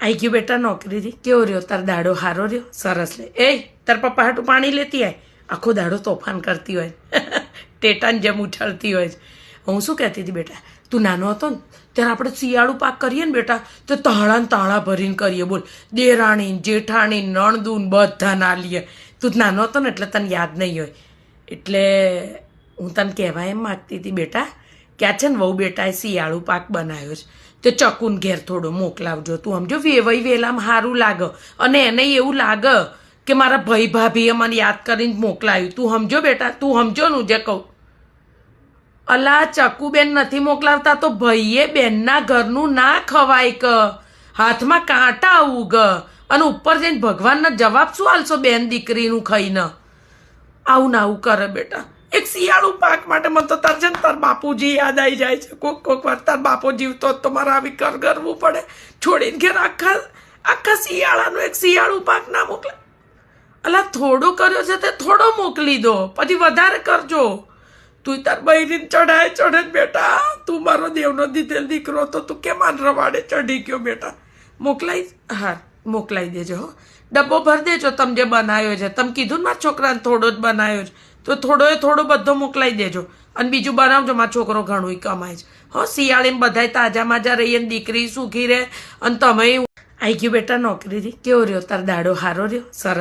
आई गयो बेटा नौकरी थी केवो रह्यो तार दाड़ो हारो रह्यो सरस ले ए तार पप्पा हाटू पाणी लेती आय आखो दाड़ो तोफान करती होय टेटान जेम उछळती होय हूँ शुं कहेती थी बेटा तू नानो हतो ने त्यारे आपणे शियाळू पाक करीए ने बेटा तो ताळा ने ताळा भरीने करीए बोल देराणी जेठाणी नणदू ने बधा ना लीए तू नानो हतो ने એટલે તને યાદ નહીં હોય એટલે હું તને કહેવા એમ માગતી હતી બેટા કે આ છે ને વહુ બેટાએ શિયાળુ પાક બનાવ્યો છે તે ચકુન ઘેર થોડો મોકલાવજો તું સમજો વેવાઈ વેલામાં સારું લાગે અને એને એવું લાગે કે મારા ભાઈ ભાભીએ મને યાદ કરીને મોકલાવ્યું તું સમજો બેટા તું સમજો ને જે કહું અલા ચકુબેન નથી મોકલાવતા તો ભાઈએ બેનના ઘરનું ના ખવાય કે હાથમાં કાંટા ઉગ અને ઉપર જઈને ભગવાનનો જવાબ શું આલશો બેન દીકરીનું ખાઈને આવું ના આવું કરે બેટા એક શિયાળુ પાક માટે મને તો તાર છે ને તાર બાપુજી યાદ આવી જાય છે કોક વાર તાર બાપો જીવતો તો મારે આવી કરવું પડે છોડીને ઘેર આખા શિયાળાનો એક શિયાળુ પાક ના મોકલે અલા થોડો કર્યો છે તે થોડો મોકલી દો પછી વધારે કરજો તું તાર બહેરીને ચઢે બેટા તું મારો દેવનો દીધેલ દીકરો તો તું કેમ આન રવાડે ચઢી ગયો બેટા મોકલાઈ દેજો હો ડબ્બો ભરી દેજો તમે જે બનાવ્યો છે તમે કીધું ને મારા છોકરાને થોડો જ બનાવ્યો છે તો થોડો બધો મોકલાઈ દેજો અને બીજું બનાવજો મારો છોકરો ઘણું કમાય છે હો શિયાળીમાં બધાય તાજા માજા રહીએ ને દીકરી સુખી રહે અને તમે આવી ગયું બેટા નોકરીથી કેવો રહ્યો તાર દાડો હારો રહ્યો સરસ